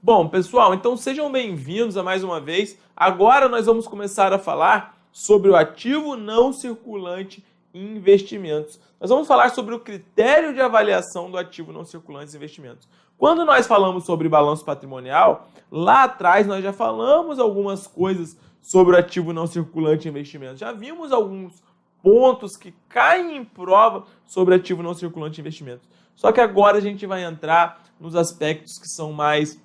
Bom, pessoal, então sejam bem-vindos a mais uma vez. Agora nós vamos começar a falar sobre o ativo não circulante em investimentos. Nós vamos falar sobre o critério de avaliação do ativo não circulante em investimentos. Quando nós falamos sobre balanço patrimonial, lá atrás nós já falamos algumas coisas sobre o ativo não circulante em investimentos. Já vimos alguns pontos que caem em prova sobre ativo não circulante em investimentos. Só que agora a gente vai entrar nos aspectos que são mais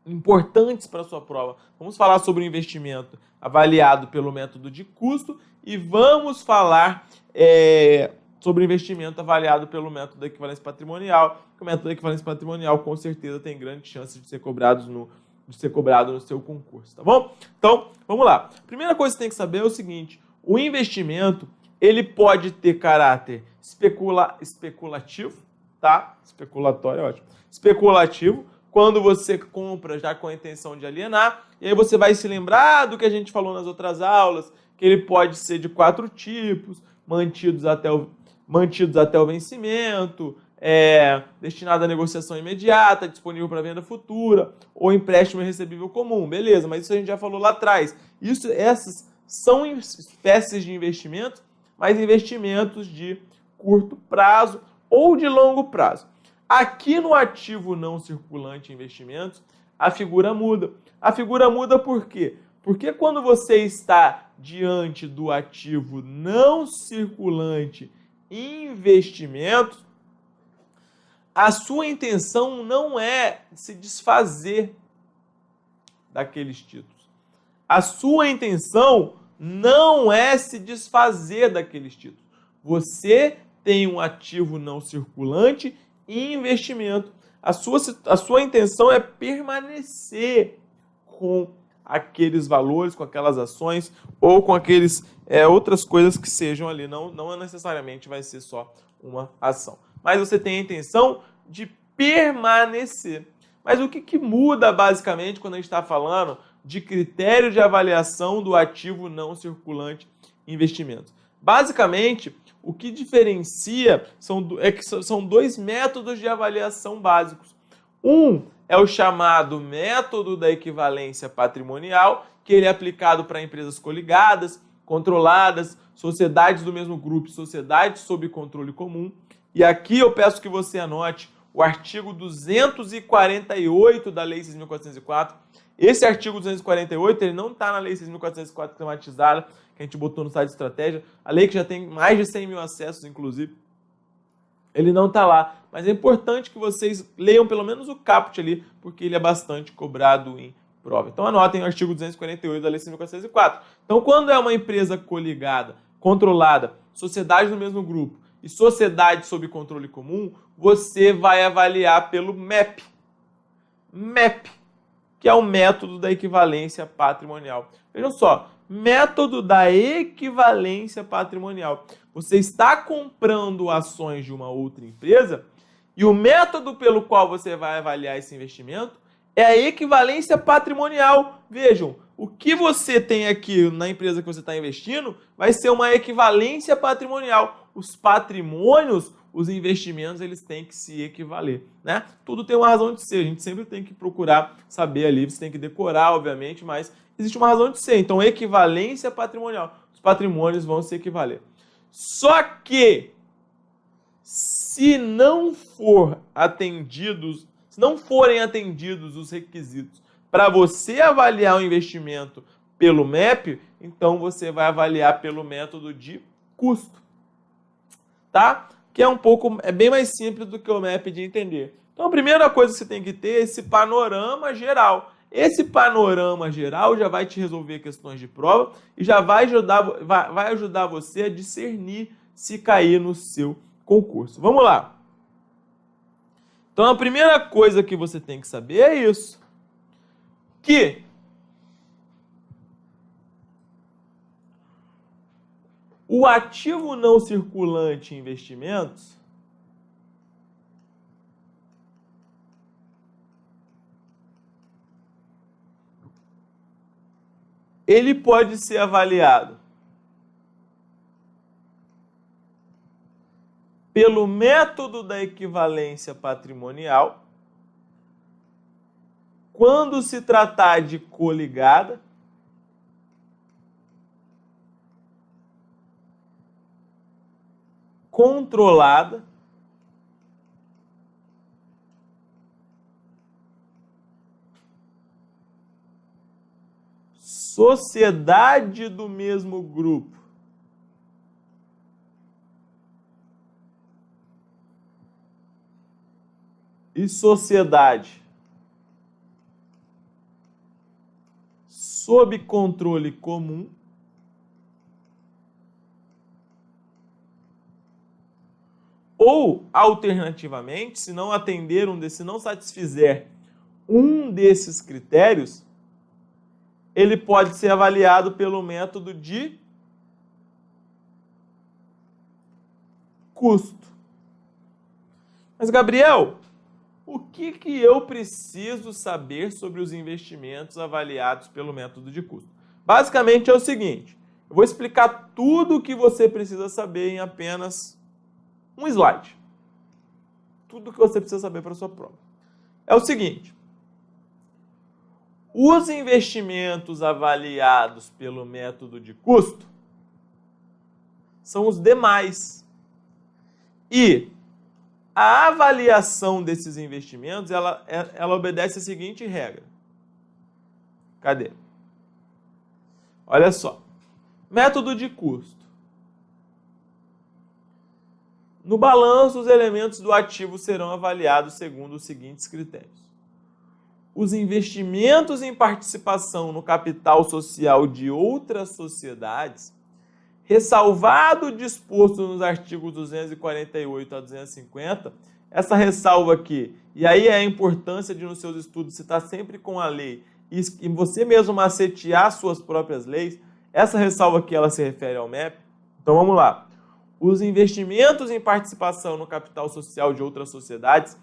importantes para a sua prova. Vamos falar sobre o investimento avaliado pelo método de custo e vamos falar sobre o investimento avaliado pelo método da equivalência patrimonial. O método da equivalência patrimonial com certeza tem grande chance de ser cobrado no seu concurso, tá bom? Então, vamos lá. A primeira coisa que você tem que saber é o seguinte: o investimento ele pode ter caráter especulativo, tá? Especulatório é ótimo. Especulativo, quando você compra já com a intenção de alienar, e aí você vai se lembrar do que a gente falou nas outras aulas, que ele pode ser de 4 tipos, mantidos até o vencimento, destinado à negociação imediata, disponível para venda futura, ou empréstimo recebível comum, beleza, mas isso a gente já falou lá atrás. Essas são espécies de investimentos, mas investimentos de curto prazo ou de longo prazo. Aqui no ativo não circulante em investimentos, a figura muda. A figura muda por quê? Porque quando você está diante do ativo não circulante em investimentos, a sua intenção não é se desfazer daqueles títulos. A sua intenção não é se desfazer daqueles títulos. Você tem um ativo não circulante em investimento. A sua intenção é permanecer com aqueles valores, com aquelas ações ou com aqueles outras coisas que sejam ali. Não necessariamente vai ser só uma ação. Mas você tem a intenção de permanecer. Mas o que muda basicamente quando a gente está falando de critério de avaliação do ativo não circulante em investimentos? Basicamente, o que diferencia são 2 métodos de avaliação básicos. Um é o chamado método da equivalência patrimonial, que ele é aplicado para empresas coligadas, controladas, sociedades do mesmo grupo, sociedades sob controle comum. E aqui eu peço que você anote o artigo 248 da Lei 6.404. Esse artigo 248 ele não está na Lei 6.404 sistematizada, que a gente botou no site de estratégia. A lei que já tem mais de 100 mil acessos, inclusive. Ele não está lá. Mas é importante que vocês leiam pelo menos o caput ali, porque ele é bastante cobrado em prova. Então anotem o artigo 248 da Lei 6.404. Então, quando é uma empresa coligada, controlada, sociedade do mesmo grupo e sociedade sob controle comum, você vai avaliar pelo MEP. MEP, que é o método da equivalência patrimonial. Vejam só, método da equivalência patrimonial. Você está comprando ações de uma outra empresa e o método pelo qual você vai avaliar esse investimento é a equivalência patrimonial. Vejam, o que você tem aqui na empresa que você está investindo vai ser uma equivalência patrimonial. Os patrimônios, os investimentos, eles têm que se equivaler, né? Tudo tem uma razão de ser, a gente sempre tem que procurar saber ali, você tem que decorar, obviamente, mas existe uma razão de ser. Então, equivalência patrimonial, os patrimônios vão se equivaler. Só que, se não forem atendidos os requisitos para você avaliar o investimento pelo MEP, então você vai avaliar pelo método de custo, tá? Que é bem mais simples do que o MEP de entender. Então, a primeira coisa que você tem que ter é esse panorama geral. Esse panorama geral já vai te resolver questões de prova e já vai ajudar você a discernir se cair no seu concurso. Vamos lá. Então, a primeira coisa que você tem que saber é isso. Que o ativo não circulante em investimentos ele pode ser avaliado pelo método da equivalência patrimonial quando se tratar de coligada, controlada, sociedade do mesmo grupo, e sociedade sob controle comum, ou, alternativamente, se não atender se não satisfizer um desses critérios, ele pode ser avaliado pelo método de custo. Mas, Gabriel, o que eu preciso saber sobre os investimentos avaliados pelo método de custo? Basicamente é o seguinte, eu vou explicar tudo o que você precisa saber em apenas um slide. Tudo o que você precisa saber para a sua prova. É o seguinte, os investimentos avaliados pelo método de custo são os demais. E a avaliação desses investimentos, ela obedece a seguinte regra. Cadê? Olha só. Método de custo. No balanço, os elementos do ativo serão avaliados segundo os seguintes critérios. Os investimentos em participação no capital social de outras sociedades, ressalvado o disposto nos artigos 248 a 250, essa ressalva aqui, e aí é a importância de nos seus estudos citar sempre com a lei e você mesmo macetear suas próprias leis, essa ressalva aqui ela se refere ao MEP. Então vamos lá. Os investimentos em participação no capital social de outras sociedades,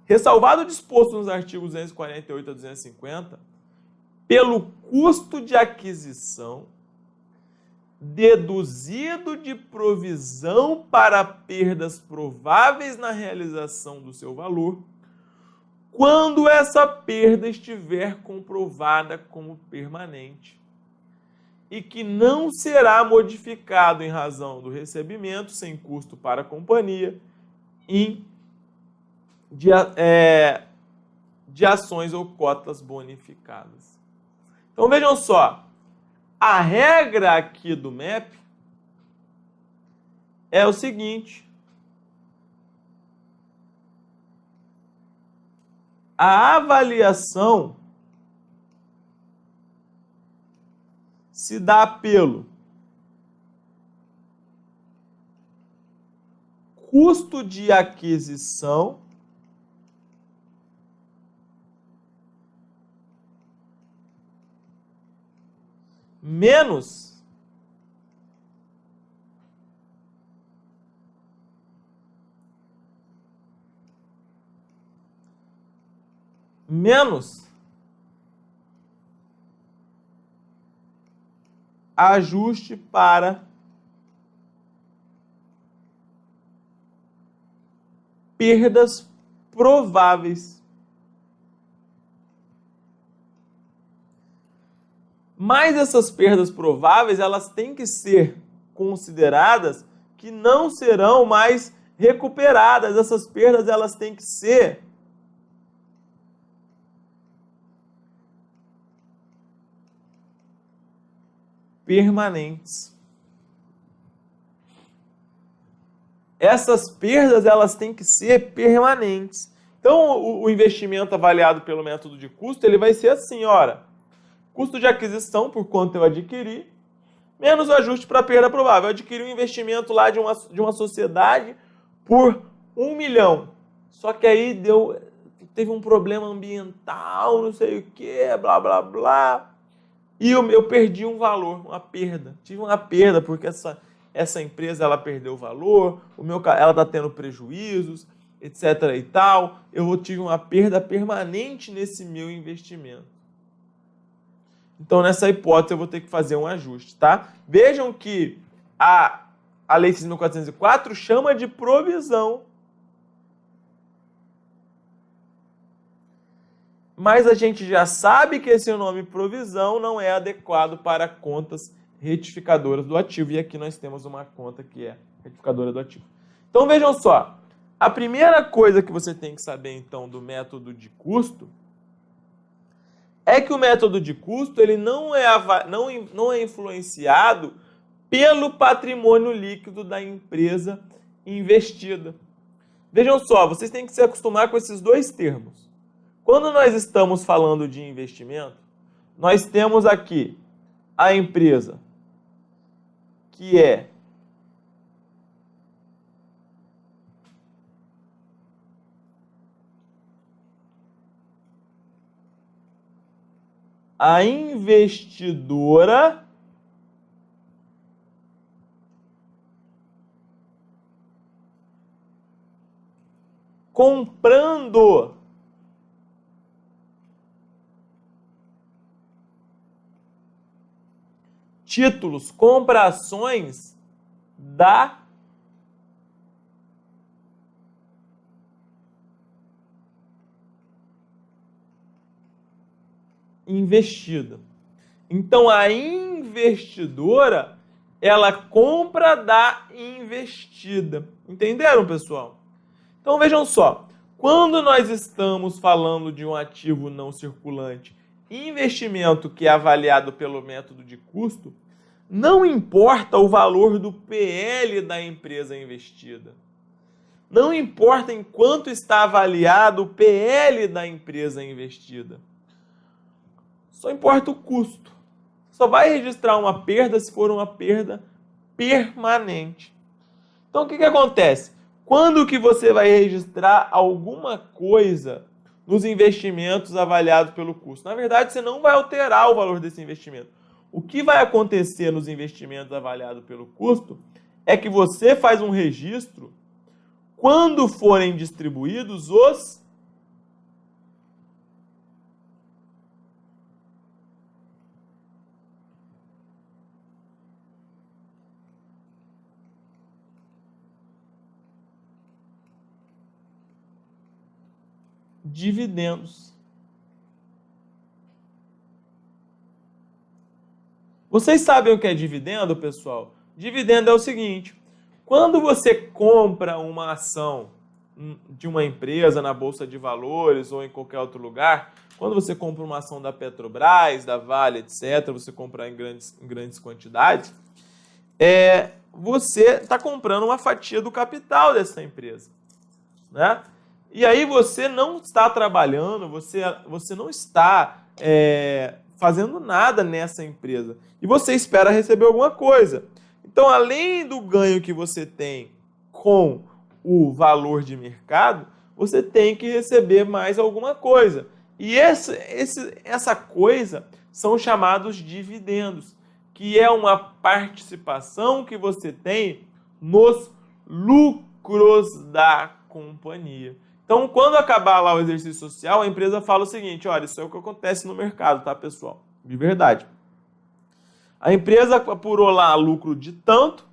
ressalvado o disposto nos artigos 248 a 250, pelo custo de aquisição, deduzido de provisão para perdas prováveis na realização do seu valor, quando essa perda estiver comprovada como permanente e que não será modificado em razão do recebimento sem custo para a companhia de ações ou cotas bonificadas. Então vejam só, a regra aqui do MEP é o seguinte. A avaliação se dá pelo custo de aquisição menos ajuste para perdas prováveis. Mas essas perdas prováveis, elas têm que ser consideradas que não serão mais recuperadas. Essas perdas, elas têm que ser permanentes. Essas perdas, elas têm que ser permanentes. Então, o investimento avaliado pelo método de custo, ele vai ser assim, ora, custo de aquisição por quanto eu adquiri, menos o ajuste para perda provável. Eu adquiri um investimento lá de uma sociedade por 1 milhão. Só que aí teve um problema ambiental, não sei o que, blá, blá, blá. E eu perdi um valor, uma perda. Tive uma perda porque essa empresa ela perdeu o valor, ela está tendo prejuízos, etc. e tal. Eu tive uma perda permanente nesse meu investimento. Então, nessa hipótese, eu vou ter que fazer um ajuste, tá? Vejam que a Lei 6.404 chama de provisão. mas a gente já sabe que esse nome provisão não é adequado para contas retificadoras do ativo. E aqui nós temos uma conta que é retificadora do ativo. Então vejam só, a primeira coisa que você tem que saber então do método de custo é que o método de custo ele não é influenciado pelo patrimônio líquido da empresa investida. Vejam só, vocês têm que se acostumar com esses dois termos. Quando nós estamos falando de investimento, nós temos aqui a empresa que é a investidora comprando títulos, compra ações da investida. Então, a investidora, ela compra da investida. Entenderam, pessoal? Então, vejam só. Quando nós estamos falando de um ativo não circulante, investimento que é avaliado pelo método de custo, não importa o valor do PL da empresa investida. Não importa em quanto está avaliado o PL da empresa investida. Só importa o custo. Só vai registrar uma perda se for uma perda permanente. Então, o que acontece? Quando que você vai registrar alguma coisa nos investimentos avaliados pelo custo? Na verdade, você não vai alterar o valor desse investimento. O que vai acontecer nos investimentos avaliados pelo custo é que você faz um registro quando forem distribuídos os dividendos. Vocês sabem o que é dividendo, pessoal? Dividendo é o seguinte: quando você compra uma ação de uma empresa na Bolsa de Valores ou em qualquer outro lugar, quando você compra uma ação da Petrobras, da Vale, etc., você compra em grandes quantidades, você está comprando uma fatia do capital dessa empresa, né? E aí você não está trabalhando, você não está fazendo nada nessa empresa. E você espera receber alguma coisa. Então, além do ganho que você tem com o valor de mercado, você tem que receber mais alguma coisa. E essa coisa são chamados dividendos, que é uma participação que você tem nos lucros da companhia. Então, quando acabar lá o exercício social, a empresa fala o seguinte: olha, isso é o que acontece no mercado, tá, pessoal? De verdade. A empresa apurou lá lucro de tanto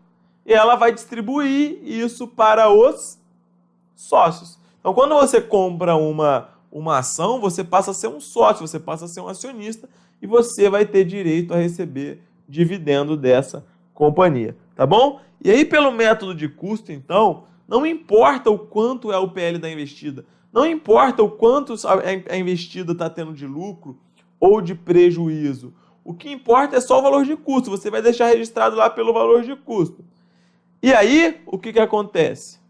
e ela vai distribuir isso para os sócios. Então, quando você compra uma ação, você passa a ser um sócio, você passa a ser um acionista e você vai ter direito a receber dividendo dessa companhia, tá bom? E aí, pelo método de custo, então, não importa o quanto é o PL da investida, não importa o quanto a investida está tendo de lucro ou de prejuízo. O que importa é só o valor de custo. Você vai deixar registrado lá pelo valor de custo. E aí, o que acontece?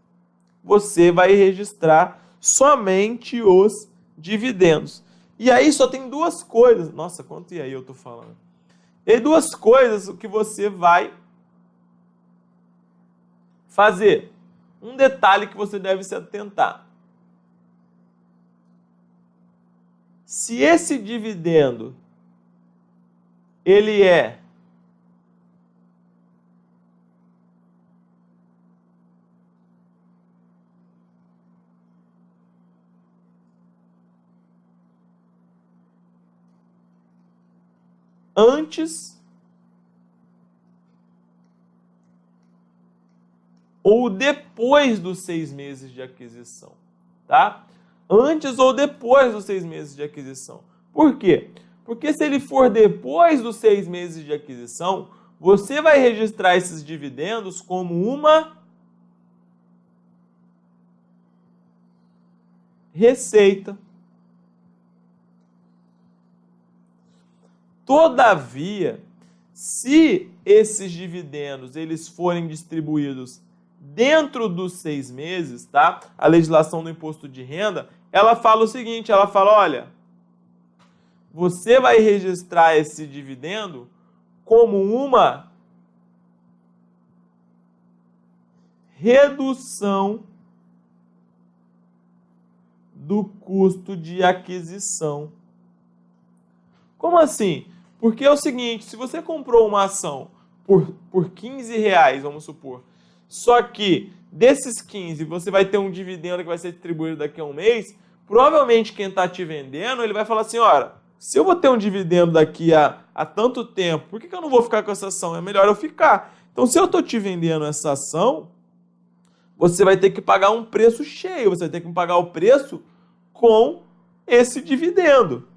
Você vai registrar somente os dividendos. E aí só tem duas coisas. Nossa, quanto e aí eu estou falando? E duas coisas que você vai fazer. Um detalhe que você deve se atentar. Se esse dividendo ele é antes ou depois dos 6 meses de aquisição, tá? antes ou depois dos 6 meses de aquisição. Por quê? Porque se ele for depois dos 6 meses de aquisição, você vai registrar esses dividendos como uma receita. Todavia, se esses dividendos eles forem distribuídos dentro dos 6 meses, tá? A legislação do imposto de renda, ela fala o seguinte, ela fala, olha, você vai registrar esse dividendo como uma redução do custo de aquisição. Como assim? Porque é o seguinte, se você comprou uma ação por 15 reais, vamos supor, só que desses 15 você vai ter um dividendo que vai ser distribuído daqui a um mês, provavelmente quem está te vendendo, ele vai falar assim, olha, se eu vou ter um dividendo daqui a tanto tempo, por que eu não vou ficar com essa ação? É melhor eu ficar. Então, se eu estou te vendendo essa ação, você vai ter que pagar um preço cheio, você vai ter que pagar o preço com esse dividendo.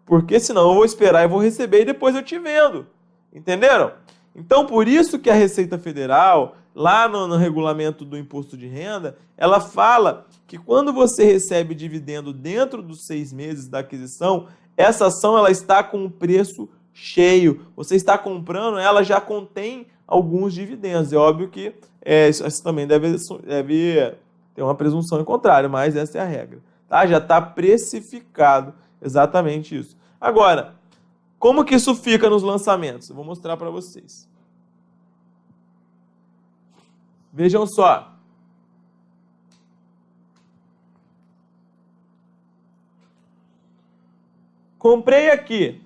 Porque senão eu vou esperar e vou receber e depois eu te vendo. Entenderam? Então, por isso que a Receita Federal, lá no regulamento do imposto de renda, ela fala que quando você recebe dividendo dentro dos 6 meses da aquisição, essa ação ela está com o preço cheio. Você está comprando, ela já contém alguns dividendos. É óbvio que isso também deve ter uma presunção em contrário, mas essa é a regra. Tá? Já está precificado exatamente isso. Agora, como que isso fica nos lançamentos? Eu vou mostrar para vocês. Vejam só. Comprei aqui.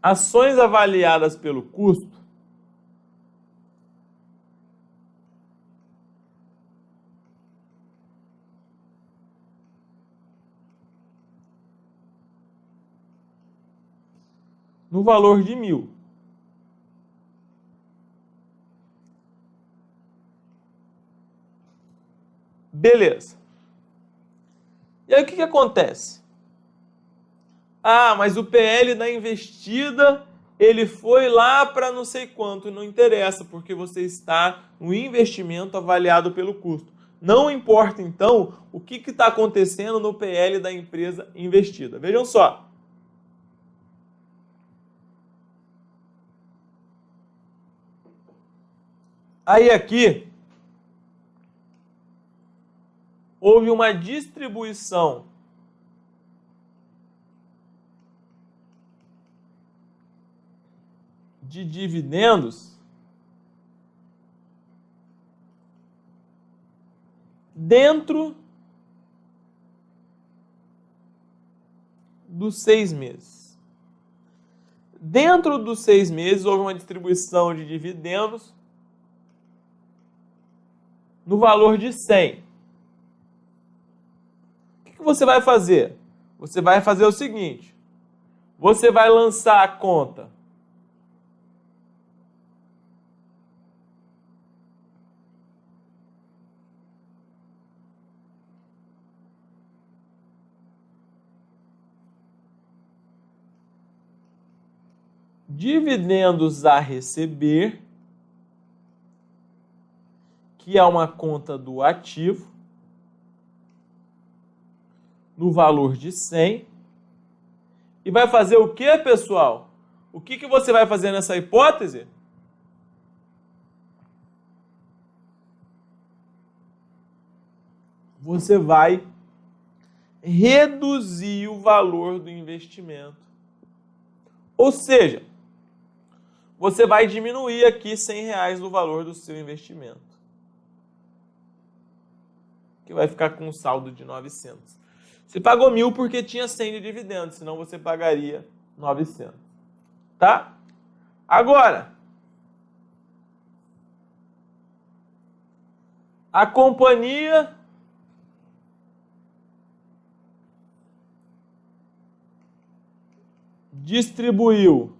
Ações avaliadas pelo custo no valor de 1.000. Beleza. E aí o que acontece? Ah, mas o PL da investida, ele foi lá para não sei quanto, não interessa, porque você está no investimento avaliado pelo custo. Não importa, então, o que está acontecendo no PL da empresa investida. Vejam só. Aí aqui, houve uma distribuição de dividendos dentro dos 6 meses. Dentro dos 6 meses, houve uma distribuição de dividendos no valor de 100. O que você vai fazer? Você vai fazer o seguinte, você vai lançar a conta dividendos a receber, que é uma conta do ativo, no valor de 100. E vai fazer o que, pessoal? O que você vai fazer nessa hipótese? Você vai reduzir o valor do investimento. Ou seja, você vai diminuir aqui R$100 do valor do seu investimento. Que vai ficar com um saldo de 900. Você pagou 1.000 porque tinha 100 de dividendos, senão você pagaria 900. Tá? Agora, a companhia distribuiu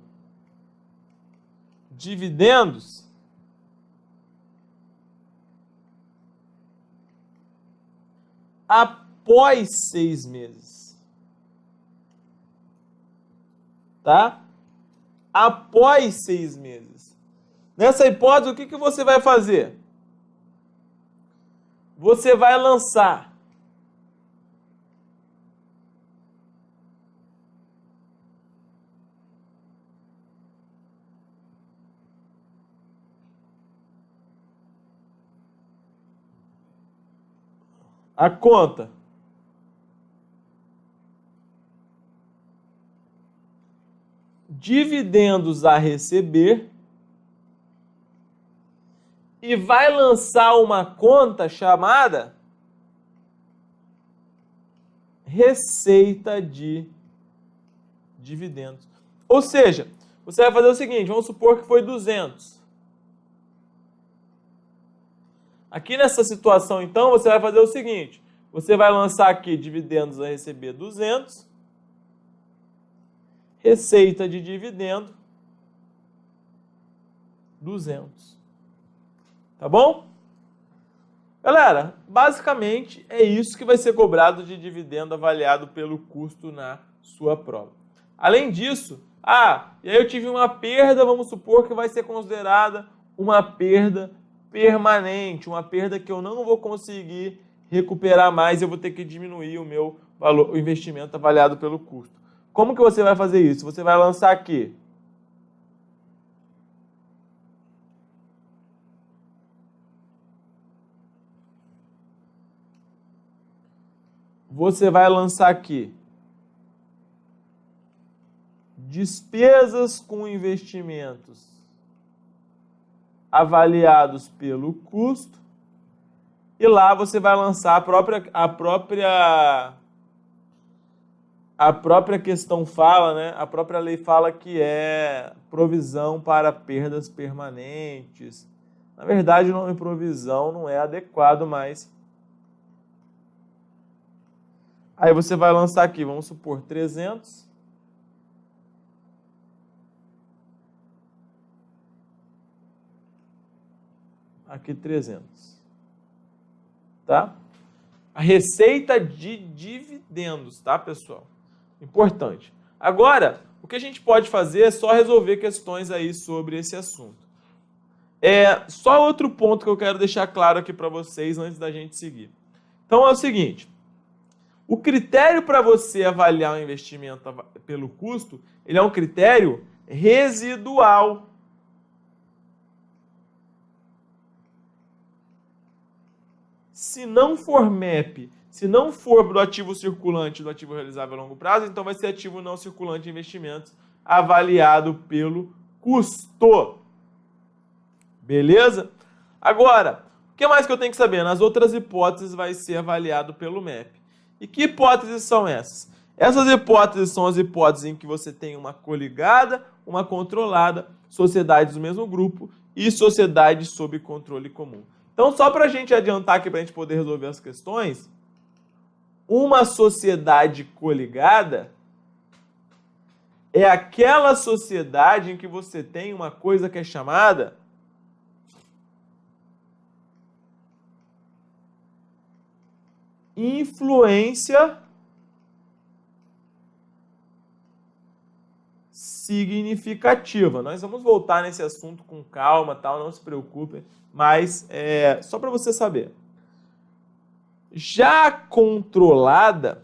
dividendos após 6 meses. Tá? Após 6 meses. Nessa hipótese, o que você vai fazer? Você vai lançar a conta dividendos a receber e vai lançar uma conta chamada receita de dividendos. Ou seja, você vai fazer o seguinte, vamos supor que foi 200. Aqui nessa situação, então, você vai fazer o seguinte, você vai lançar aqui dividendos a receber 200, receita de dividendo 200. Tá bom? Galera, basicamente é isso que vai ser cobrado de dividendo avaliado pelo custo na sua prova. Além disso, e aí eu tive uma perda, vamos supor que vai ser considerada uma perda permanente, uma perda que eu não vou conseguir recuperar mais, eu vou ter que diminuir o meu valor, o investimento avaliado pelo custo. Como que você vai fazer isso? Você vai lançar aqui despesas com investimentos avaliados pelo custo e lá você vai lançar a própria questão fala, né? A própria lei fala que é provisão para perdas permanentes. Na verdade, o nome provisão não é adequado, mas aí você vai lançar aqui, vamos supor, 300. Aqui 300. Tá? A receita de dividendos, tá, pessoal? Importante. Agora, o que a gente pode fazer é só resolver questões aí sobre esse assunto. Só outro ponto que eu quero deixar claro aqui para vocês antes da gente seguir. Então é o seguinte, o critério para você avaliar o investimento pelo custo, ele é um critério residual. Se não for MEP, se não for do ativo circulante, do ativo realizável a longo prazo, então vai ser ativo não circulante de investimentos avaliado pelo custo. Beleza? Agora, o que mais que eu tenho que saber? Nas outras hipóteses vai ser avaliado pelo MEP. E que hipóteses são essas? Essas hipóteses são as hipóteses em que você tem uma coligada, uma controlada, sociedades do mesmo grupo e sociedades sob controle comum. Então, só para a gente adiantar aqui, para a gente poder resolver as questões, uma sociedade coligada é aquela sociedade em que você tem uma coisa que é chamada influência significativa. Nós vamos voltar nesse assunto com calma, tal, não se preocupem, mas só para você saber. Já controlada,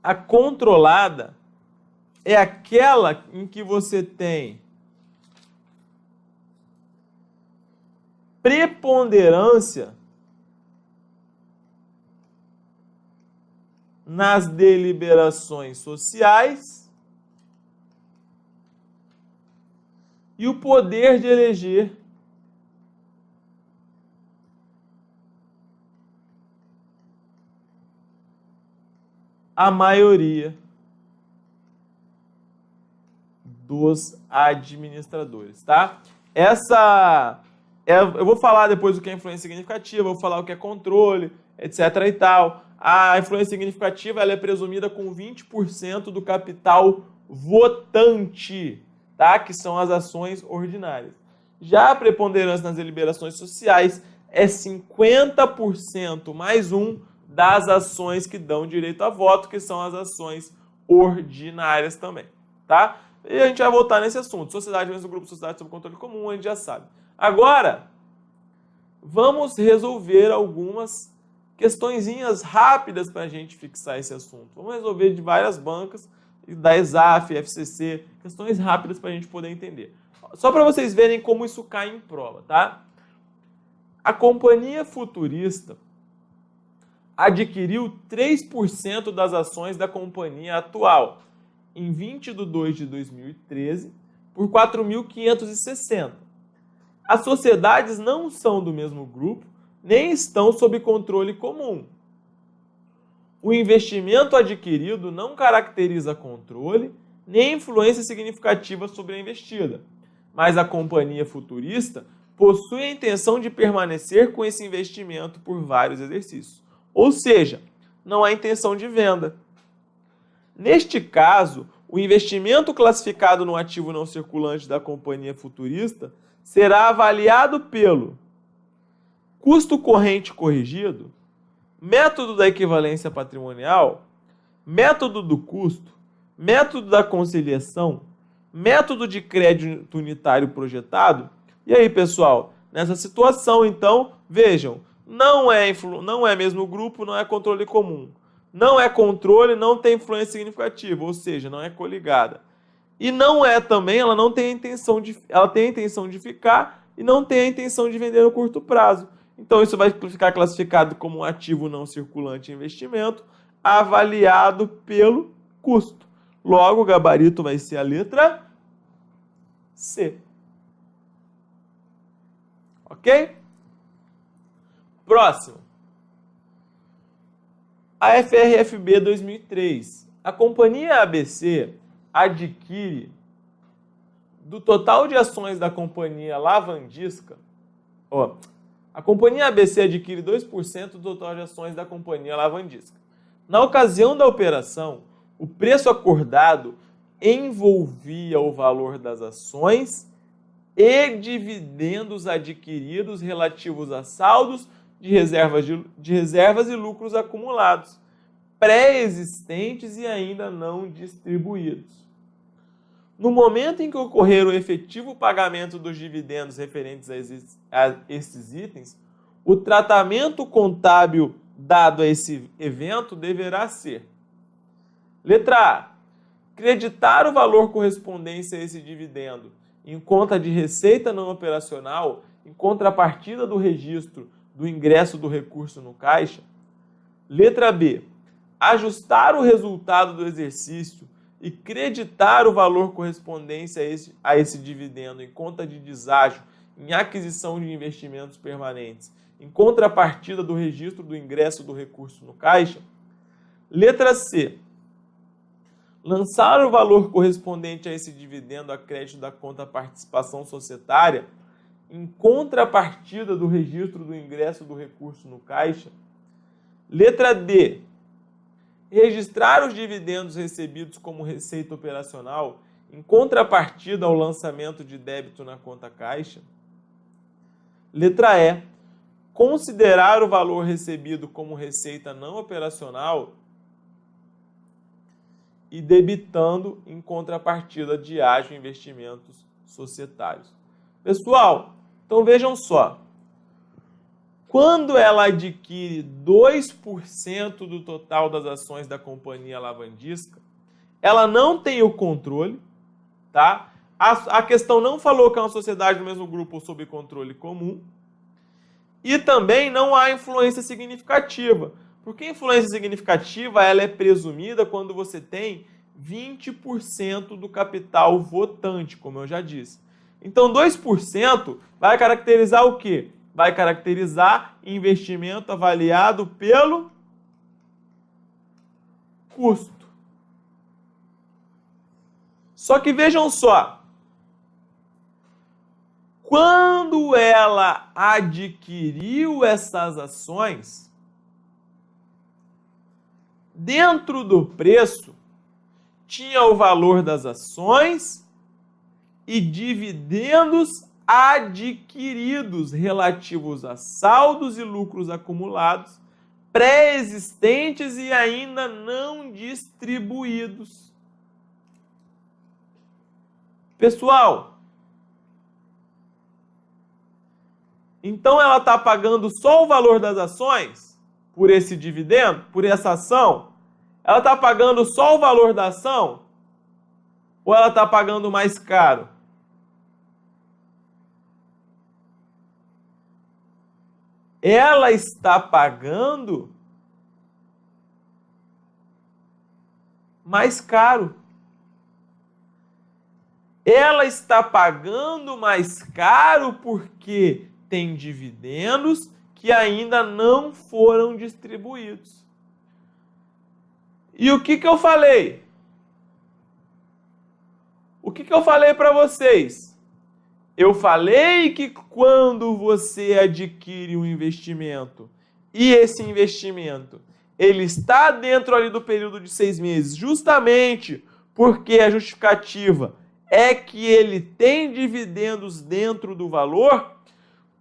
a controlada é aquela em que você tem preponderância nas deliberações sociais e o poder de eleger a maioria dos administradores, tá? Essa eu vou falar depois o que é influência significativa, vou falar o que é controle, etc. e tal. A influência significativa ela é presumida com 20% do capital votante, tá? Que são as ações ordinárias. Já a preponderância nas deliberações sociais é 50% mais um das ações que dão direito a voto, que são as ações ordinárias também, tá? E a gente vai voltar nesse assunto. Sociedade mesmo grupo, sociedade sob controle comum, a gente já sabe. Agora, vamos resolver algumas questõezinhas rápidas para a gente fixar esse assunto. Vamos resolver de várias bancas, da ESAF, FCC, questões rápidas para a gente poder entender. Só para vocês verem como isso cai em prova, tá? A Companhia Futurista adquiriu 3% das ações da companhia atual em 20 de 2 de 2013 por 4.560. As sociedades não são do mesmo grupo, nem estão sob controle comum. O investimento adquirido não caracteriza controle, nem influência significativa sobre a investida, mas a Companhia Futurista possui a intenção de permanecer com esse investimento por vários exercícios. Ou seja, não há intenção de venda. Neste caso, o investimento classificado no ativo não circulante da Companhia Futurista será avaliado pelo custo corrente corrigido, método da equivalência patrimonial, método do custo, método da conciliação, método de crédito unitário projetado. E aí, pessoal, nessa situação, então, vejam, não é mesmo grupo, não é controle comum. Não é controle, não tem influência significativa, ou seja, não é coligada. E não é também, ela tem a intenção de ficar e não tem a intenção de vender no curto prazo. Então, isso vai ficar classificado como um ativo não circulante em investimento, avaliado pelo custo. Logo, o gabarito vai ser a letra C. Ok? Próximo. A FRFB 2003. A Companhia ABC adquire, do total de ações da Companhia Lavandisca, a Companhia ABC adquire 2% do total de ações da Companhia Lavandisca. Na ocasião da operação, o preço acordado envolvia o valor das ações e dividendos adquiridos relativos a saldos de reservas e lucros acumulados, pré-existentes e ainda não distribuídos. No momento em que ocorrer o efetivo pagamento dos dividendos referentes a esses itens, o tratamento contábil dado a esse evento deverá ser: letra A, creditar o valor correspondente a esse dividendo em conta de receita não operacional em contrapartida do registro do ingresso do recurso no caixa. Letra B, ajustar o resultado do exercício e creditar o valor correspondente a esse dividendo em conta de deságio em aquisição de investimentos permanentes em contrapartida do registro do ingresso do recurso no caixa. Letra C, lançar o valor correspondente a esse dividendo a crédito da conta participação societária em contrapartida do registro do ingresso do recurso no caixa. Letra D, registrar os dividendos recebidos como receita operacional em contrapartida ao lançamento de débito na conta caixa. Letra E, considerar o valor recebido como receita não operacional e debitando em contrapartida de ágio investimentos societários. Pessoal, então vejam só. Quando ela adquire 2% do total das ações da Companhia Lavandisca, ela não tem o controle, tá? A questão não falou que é uma sociedade do mesmo grupo ou sob controle comum. E também não há influência significativa. Porque a influência significativa ela é presumida quando você tem 20% do capital votante, como eu já disse. Então, 2% vai caracterizar o quê? Vai caracterizar investimento avaliado pelo custo. Só que vejam só. quando ela adquiriu essas ações, dentro do preço tinha o valor das ações e dividendos adquiridos relativos a saldos e lucros acumulados, pré-existentes e ainda não distribuídos. Pessoal, então ela está pagando só o valor das ações por esse dividendo, por essa ação? Ela está pagando só o valor da ação? Ou ela está pagando mais caro? Ela está pagando mais caro. Ela está pagando mais caro porque tem dividendos que ainda não foram distribuídos. E o que eu falei? O que eu falei para vocês? Eu falei que quando você adquire um investimento e esse investimento ele está dentro ali do período de 6 meses, justamente porque a justificativa é que ele tem dividendos dentro do valor,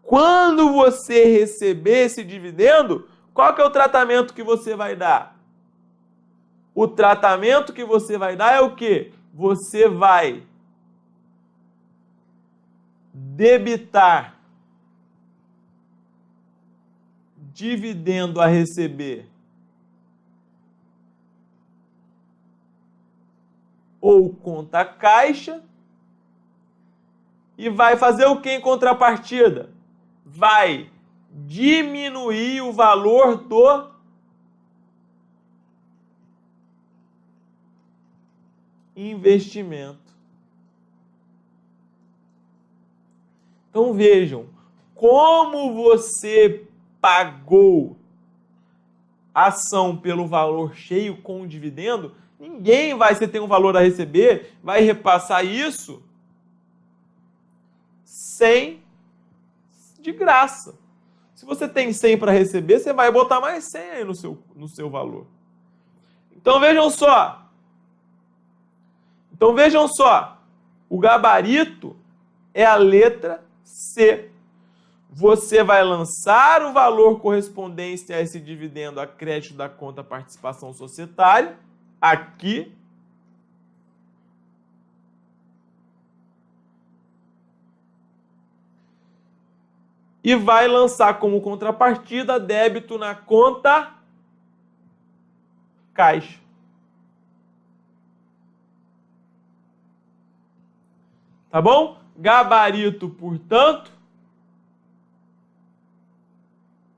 quando você receber esse dividendo, qual que é o tratamento que você vai dar? O tratamento que você vai dar é o quê? Você vai debitar dividendo a receber ou conta caixa e vai fazer o que em contrapartida? Vai diminuir o valor do investimento. Então vejam, como você pagou a ação pelo valor cheio com o dividendo, ninguém vai, se tem um valor a receber, vai repassar isso de graça. Se você tem 100 para receber, você vai botar mais 100 aí no seu valor. Então vejam só, o gabarito é a letra C. Você vai lançar o valor correspondente a esse dividendo a crédito da conta participação societária, aqui. E vai lançar como contrapartida débito na conta caixa. Tá bom? Gabarito, portanto,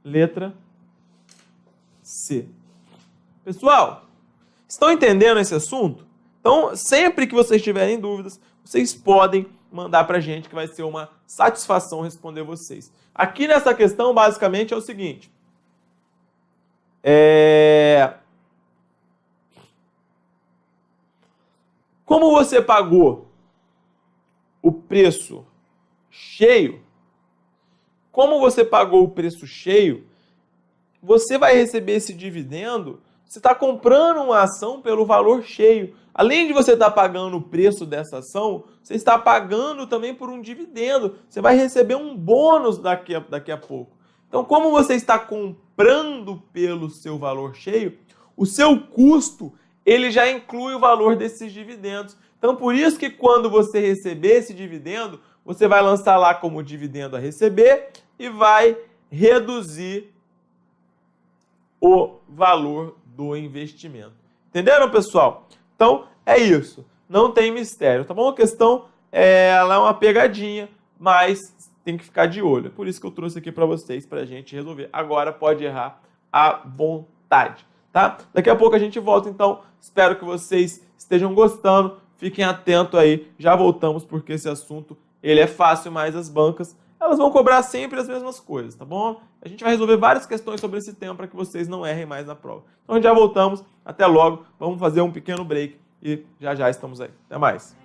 letra C. Pessoal, estão entendendo esse assunto? Então, sempre que vocês tiverem dúvidas, vocês podem mandar para a gente, que vai ser uma satisfação responder vocês. Aqui nessa questão, basicamente, é o seguinte. Como você pagou o preço cheio, você vai receber esse dividendo, você está comprando uma ação pelo valor cheio. Além de você estar pagando o preço dessa ação, você está pagando também por um dividendo. Você vai receber um bônus daqui a pouco. Então, como você está comprando pelo seu valor cheio, o seu custo ele já inclui o valor desses dividendos. Então, por isso que quando você receber esse dividendo, você vai lançar lá como dividendo a receber e vai reduzir o valor do investimento. Entenderam, pessoal? Então, é isso. Não tem mistério, tá bom? A questão ela é uma pegadinha, mas tem que ficar de olho. Por isso que eu trouxe aqui para vocês, para a gente resolver. Agora pode errar à vontade, tá? Daqui a pouco a gente volta, então. Espero que vocês estejam gostando. Fiquem atentos aí. Já voltamos, porque esse assunto ele é fácil, mas as bancas elas vão cobrar sempre as mesmas coisas, tá bom? A gente vai resolver várias questões sobre esse tema para que vocês não errem mais na prova. Então, já voltamos. Até logo. Vamos fazer um pequeno break e já estamos aí. Até mais.